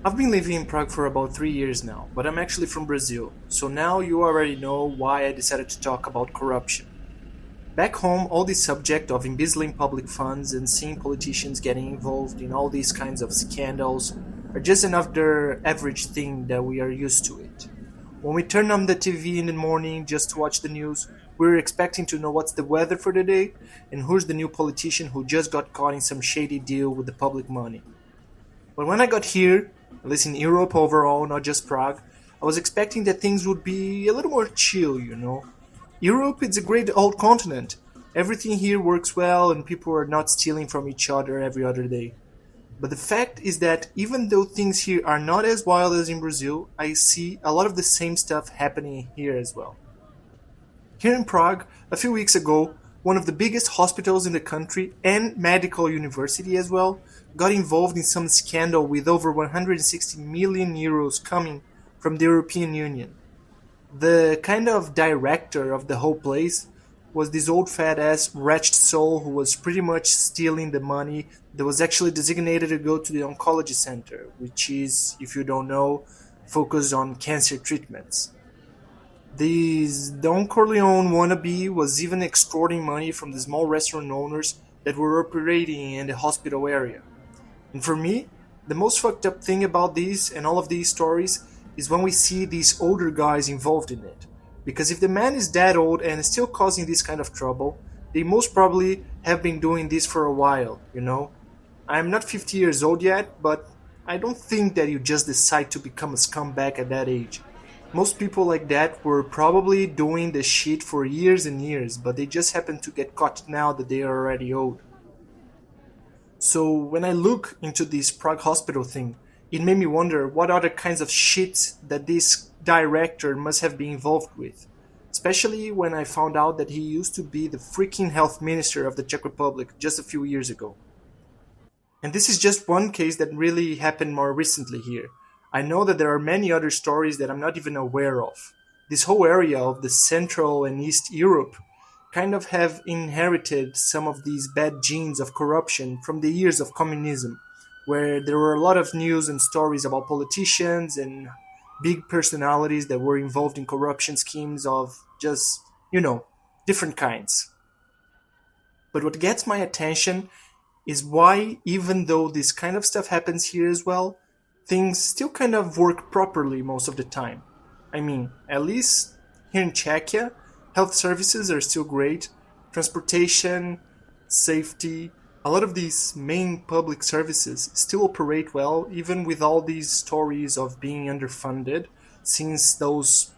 I've been living in Prague for about 3 years now, but I'm actually from Brazil, so now you already know why I decided to talk about corruption. Back home, all this subject of embezzling public funds and seeing politicians getting involved in all these kinds of scandals are just another average thing that we are used to it. When we turn on the TV in the morning just to watch the news, we're expecting to know what's the weather for the day and who's the new politician who just got caught in some shady deal with the public money. But when I got here, at least in Europe overall, not just Prague, I was expecting that things would be a little more chill. Europe is a great old continent. Everything here works well and people are not stealing from each other every other day. But the fact is that even though things here are not as wild as in Brazil, I see a lot of the same stuff happening here as well. Here in Prague, a few weeks ago, one of the biggest hospitals in the country and medical university as well got involved in some scandal with over 160 million euros coming from the European Union. The kind of director of the whole place was this old fat ass wretched soul who was pretty much stealing the money that was actually designated to go to the oncology center, which is, if you don't know, focused on cancer treatments. This Don Corleone wannabe was even extorting money from the small restaurant owners that were operating in the hospital area. And for me, the most fucked up thing about these and all of these stories is when we see these older guys involved in it. Because if the man is that old and is still causing this kind of trouble, they most probably have been doing this for a while. I'm not 50 years old yet, but I don't think that you just decide to become a scumbag at that age. Most people like that were probably doing the shit for years and years, but they just happen to get caught now that they are already old. So when I look into this Prague hospital thing, it made me wonder what other kinds of shit that this director must have been involved with. Especially when I found out that he used to be the freaking health minister of the Czech Republic just a few years ago. And this is just one case that really happened more recently here. I know that there are many other stories that I'm not even aware of. This whole area of the Central and East Europe kind of have inherited some of these bad genes of corruption from the years of communism, where there were a lot of news and stories about politicians and big personalities that were involved in corruption schemes of just different kinds. But what gets my attention is why, even though this kind of stuff happens here as well, things still kind of work properly most of the time. I mean, at least here in Czechia, health services are still great. Transportation, safety, a lot of these main public services still operate well, even with all these stories of being underfunded, since those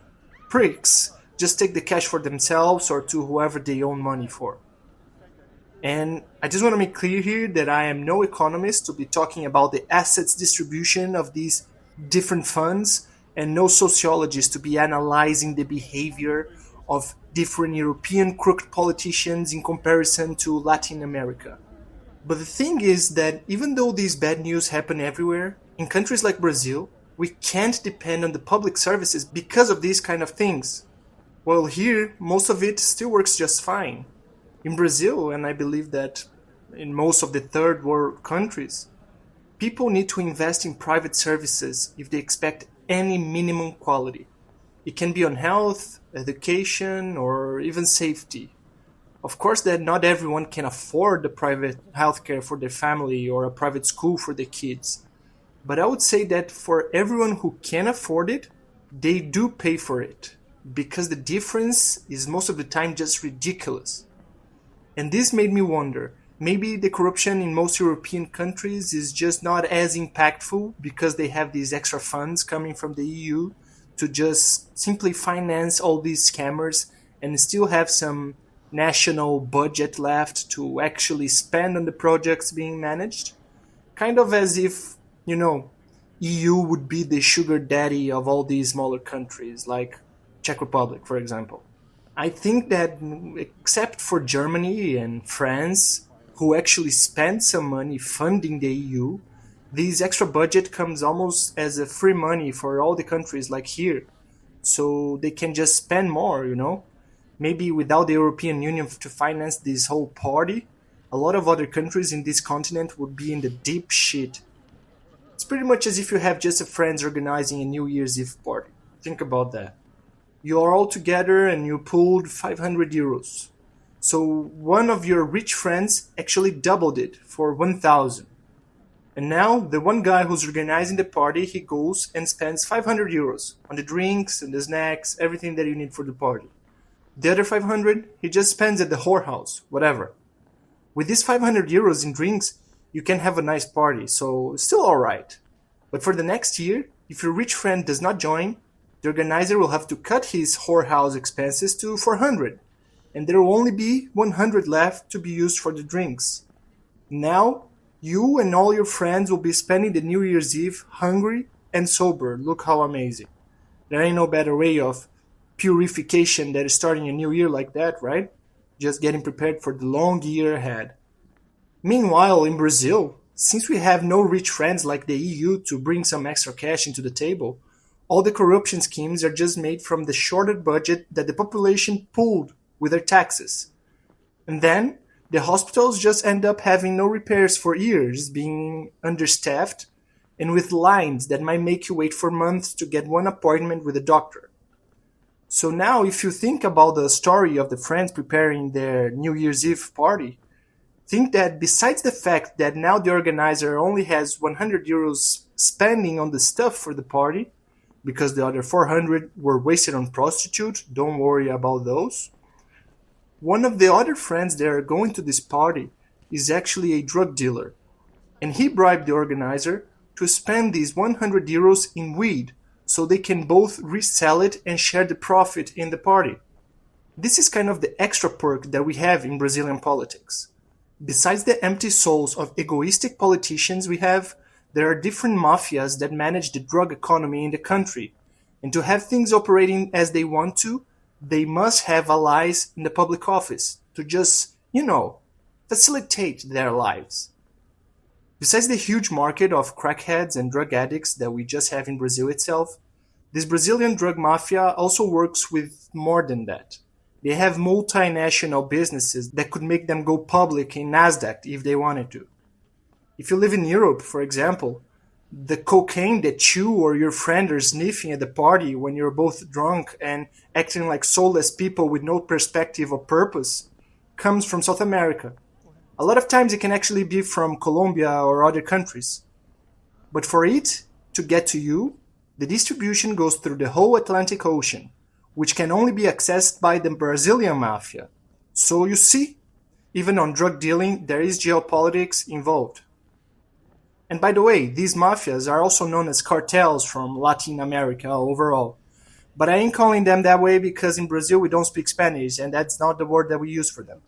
pricks just take the cash for themselves or to whoever they own money for. And I just want to make clear here that I am no economist to be talking about the assets distribution of these different funds, and no sociologist to be analyzing the behavior of different European crooked politicians in comparison to Latin America. But the thing is that even though these bad news happen everywhere, in countries like Brazil, we can't depend on the public services because of these kind of things. While here, most of it still works just fine. In Brazil, and I believe that in most of the third world countries, people need to invest in private services if they expect any minimum quality. It can be on health, education, or even safety. Of course, that not everyone can afford the private healthcare for their family or a private school for their kids. But I would say that for everyone who can afford it, they do pay for it. Because the difference is most of the time just ridiculous. And this made me wonder, maybe the corruption in most European countries is just not as impactful because they have these extra funds coming from the EU to just simply finance all these scammers and still have some national budget left to actually spend on the projects being managed. Kind of as if, EU would be the sugar daddy of all these smaller countries, like Czech Republic, for example. I think that except for Germany and France, who actually spend some money funding the EU, this extra budget comes almost as a free money for all the countries like here. So they can just spend more. Maybe without the European Union to finance this whole party, a lot of other countries in this continent would be in the deep shit. It's It's pretty much as if you have just a friends organizing a New Year's Eve party. Think about that. You are all together and you pooled 500 euros. So one of your rich friends actually doubled it for 1,000. And now the one guy who's organizing the party, he goes and spends 500 euros on the drinks and the snacks, everything that you need for the party. The other 500, he just spends at the whorehouse, whatever. With these 500 euros in drinks, you can have a nice party, so it's still alright. But for the next year, if your rich friend does not join, the organizer will have to cut his whorehouse expenses to 400, and there will only be 100 left to be used for the drinks. Now, you and all your friends will be spending the New Year's Eve hungry and sober. Look how amazing. There ain't no better way of purification than starting a new year like that, right? Just getting prepared for the long year ahead. Meanwhile, in Brazil, since we have no rich friends like the EU to bring some extra cash into the table, all the corruption schemes are just made from the shorted budget that the population pooled with their taxes. And then, the hospitals just end up having no repairs for years, being understaffed, and with lines that might make you wait for months to get one appointment with a doctor. So now, if you think about the story of the friends preparing their New Year's Eve party, think that besides the fact that now the organizer only has 100 euros spending on the stuff for the party, because the other 400 were wasted on prostitutes, don't worry about those. One of the other friends that are going to this party is actually a drug dealer, and he bribed the organizer to spend these 100 euros in weed so they can both resell it and share the profit in the party. This is kind of the extra perk that we have in Brazilian politics. Besides the empty souls of egoistic politicians there are different mafias that manage the drug economy in the country. And to have things operating as they want to, they must have allies in the public office to just, facilitate their lives. Besides the huge market of crackheads and drug addicts that we just have in Brazil itself, this Brazilian drug mafia also works with more than that. They have multinational businesses that could make them go public in Nasdaq if they wanted to. If you live in Europe, for example, the cocaine that you or your friend are sniffing at the party when you're both drunk and acting like soulless people with no perspective or purpose comes from South America. A lot of times it can actually be from Colombia or other countries. But for it to get to you, the distribution goes through the whole Atlantic Ocean, which can only be accessed by the Brazilian mafia. So you see, even on drug dealing, there is geopolitics involved. And by the way, these mafias are also known as cartels from Latin America overall. But I ain't calling them that way because in Brazil we don't speak Spanish and that's not the word that we use for them.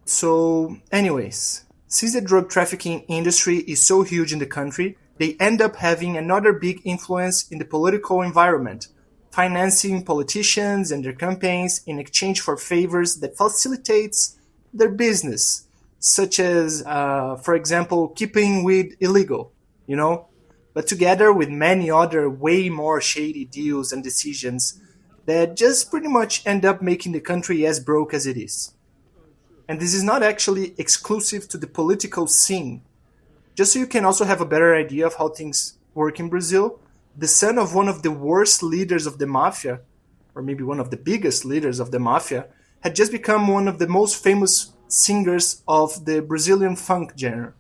So, anyways, since the drug trafficking industry is so huge in the country, they end up having another big influence in the political environment, financing politicians and their campaigns in exchange for favors that facilitates their business. Such as, for example, keeping weed illegal, but together with many other way more shady deals and decisions that just pretty much end up making the country as broke as it is. And this is not actually exclusive to the political scene. Just so you can also have a better idea of how things work in Brazil, the son of one of the worst leaders of the mafia, or maybe one of the biggest leaders of the mafia, had just become one of the most famous singers of the Brazilian funk genre.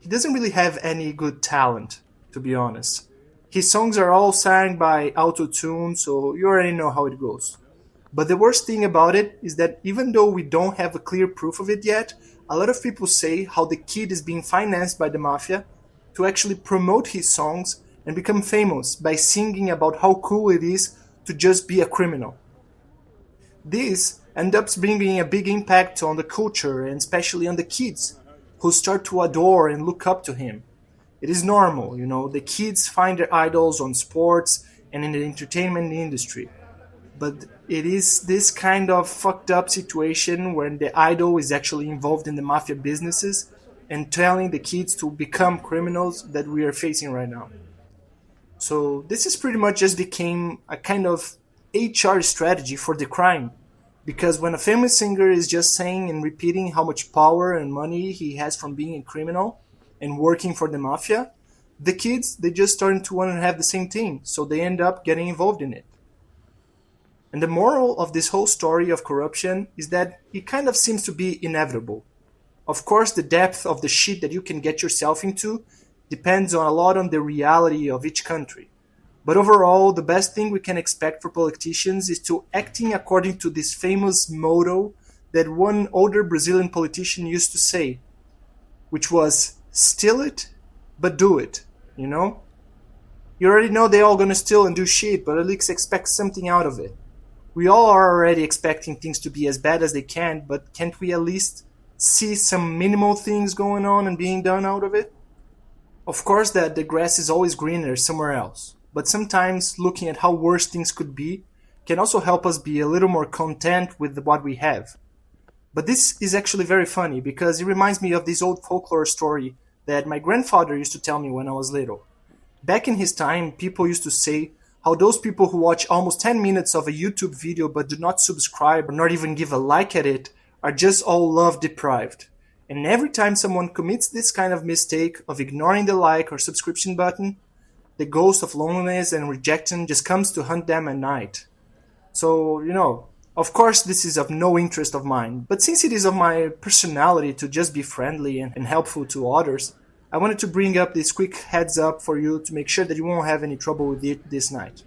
He doesn't really have any good talent, to be honest. His songs are all sang by auto-tune, so you already know how it goes. But the worst thing about it is that even though we don't have a clear proof of it yet, a lot of people say how the kid is being financed by the mafia to actually promote his songs and become famous by singing about how cool it is to just be a criminal. This ends up bringing a big impact on the culture and especially on the kids who start to adore and look up to him. It is normal, the kids find their idols on sports and in the entertainment industry. But it is this kind of fucked up situation where the idol is actually involved in the mafia businesses and telling the kids to become criminals that we are facing right now. So this is pretty much just became a kind of HR strategy for the crime. Because when a famous singer is just saying and repeating how much power and money he has from being a criminal and working for the mafia, The kids, they just starting to want to have the same thing, so they end up getting involved in it. And the moral of this whole story of corruption is that it kind of seems to be inevitable. Of course, the depth of the shit that you can get yourself into depends on a lot on the reality of each country. But overall, the best thing we can expect for politicians is to acting according to this famous motto that one older Brazilian politician used to say, which was steal it, but do it, you know? You already know they're all gonna steal and do shit, but at least expect something out of it. We all are already expecting things to be as bad as they can, but can't we at least see some minimal things going on and being done out of it? Of course that the grass is always greener somewhere else, but sometimes looking at how worse things could be can also help us be a little more content with what we have. But this is actually very funny because it reminds me of this old folklore story that my grandfather used to tell me when I was little. Back in his time, people used to say how those people who watch almost 10 minutes of a YouTube video but do not subscribe or not even give a like at it are just all love deprived. And every time someone commits this kind of mistake of ignoring the like or subscription button, the ghost of loneliness and rejection just comes to hunt them at night. So, of course this is of no interest of mine, but since it is of my personality to just be friendly and helpful to others, I wanted to bring up this quick heads up for you to make sure that you won't have any trouble with it this night.